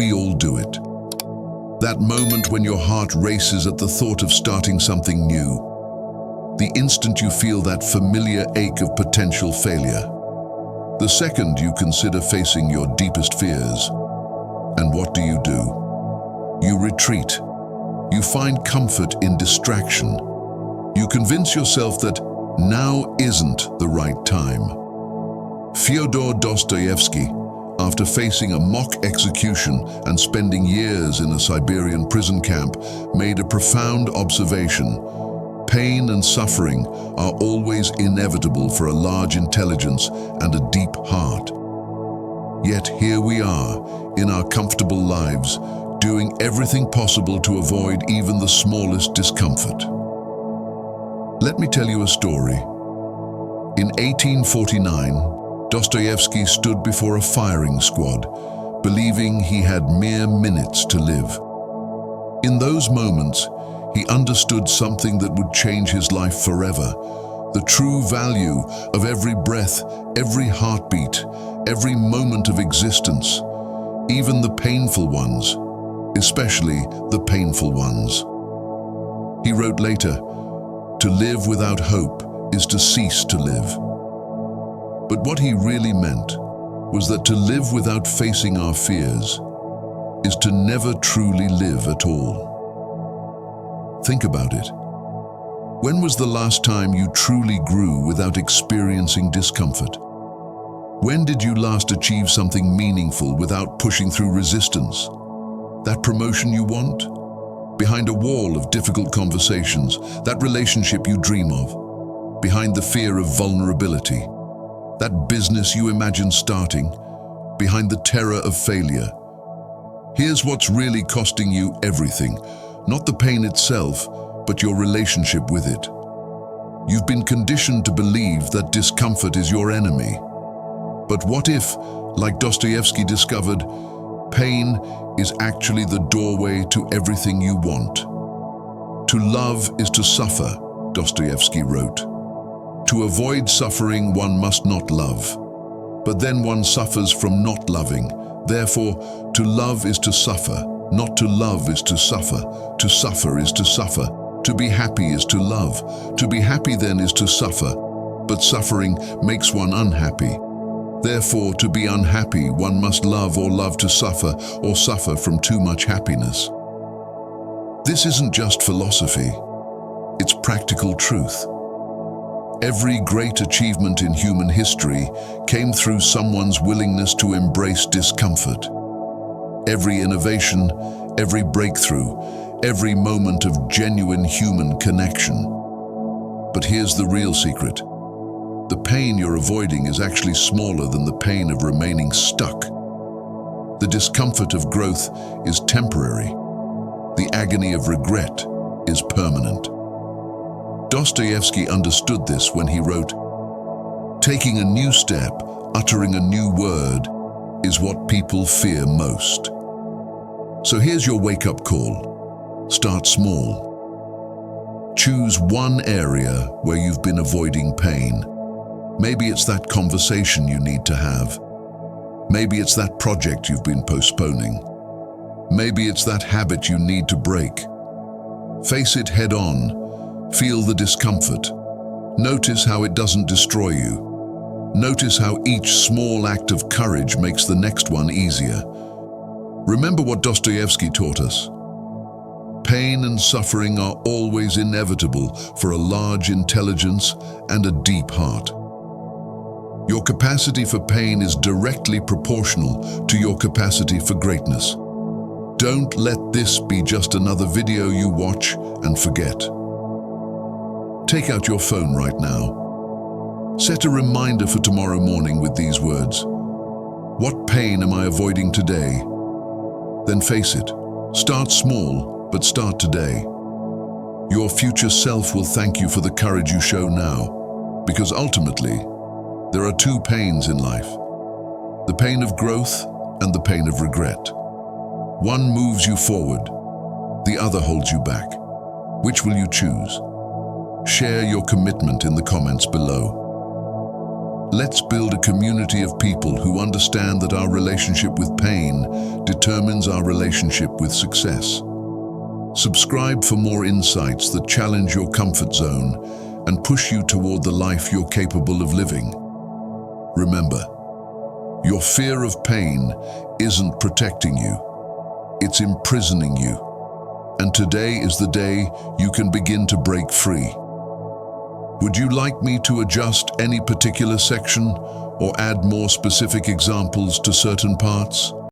We all do it. That moment when your heart races at the thought of starting something new. The instant you feel that familiar ache of potential failure. The second you consider facing your deepest fears. And what do? You retreat. You find comfort in distraction. You convince yourself that now isn't the right time. Fyodor Dostoevsky, after facing a mock execution and spending years in a Siberian prison camp, made a profound observation. Pain and suffering are always inevitable for a large intelligence and a deep heart. Yet here we are, in our comfortable lives, doing everything possible to avoid even the smallest discomfort. Let me tell you a story. In 1849, Dostoevsky stood before a firing squad, believing he had mere minutes to live. In those moments, he understood something that would change his life forever. The true value of every breath, every heartbeat, every moment of existence, even the painful ones, especially the painful ones. He wrote later, "To live without hope is to cease to live." But what he really meant was that to live without facing our fears is to never truly live at all. Think about it. When was the last time you truly grew without experiencing discomfort? When did you last achieve something meaningful without pushing through resistance? That promotion you want? Behind a wall of difficult conversations, that relationship you dream of? Behind the fear of vulnerability? That business you imagine starting? Behind the terror of failure? Here's what's really costing you everything. Not the pain itself, but your relationship with it. You've been conditioned to believe that discomfort is your enemy. But what if, like Dostoevsky discovered, pain is actually the doorway to everything you want? To love is to suffer, Dostoevsky wrote. To avoid suffering, one must not love. But then one suffers from not loving. Therefore, to love is to suffer. Not to love is to suffer. To suffer is to suffer. To be happy is to love. To be happy then is to suffer. But suffering makes one unhappy. Therefore, to be unhappy, one must love or love to suffer, or suffer from too much happiness. This isn't just philosophy. It's practical truth. Every great achievement in human history came through someone's willingness to embrace discomfort. Every innovation, every breakthrough, every moment of genuine human connection. But here's the real secret. The pain you're avoiding is actually smaller than the pain of remaining stuck. The discomfort of growth is temporary. The agony of regret is permanent. Dostoevsky understood this when he wrote, "Taking a new step, uttering a new word, is what people fear most." So here's your wake-up call. Start small. Choose one area where you've been avoiding pain. Maybe it's that conversation you need to have. Maybe it's that project you've been postponing. Maybe it's that habit you need to break. Face it head on. Feel the discomfort. Notice how it doesn't destroy you. Notice how each small act of courage makes the next one easier. Remember what Dostoevsky taught us. Pain and suffering are always inevitable for a large intelligence and a deep heart. Your capacity for pain is directly proportional to your capacity for greatness. Don't let this be just another video you watch and forget. Take out your phone right now. Set a reminder for tomorrow morning with these words. What pain am I avoiding today? Then face it. Start small, but start today. Your future self will thank you for the courage you show now, because ultimately, there are two pains in life. The pain of growth and the pain of regret. One moves you forward, the other holds you back. Which will you choose? Share your commitment in the comments below. Let's build a community of people who understand that our relationship with pain determines our relationship with success. Subscribe for more insights that challenge your comfort zone and push you toward the life you're capable of living. Remember, your fear of pain isn't protecting you, it's imprisoning you. And today is the day you can begin to break free. Would you like me to adjust any particular section or add more specific examples to certain parts?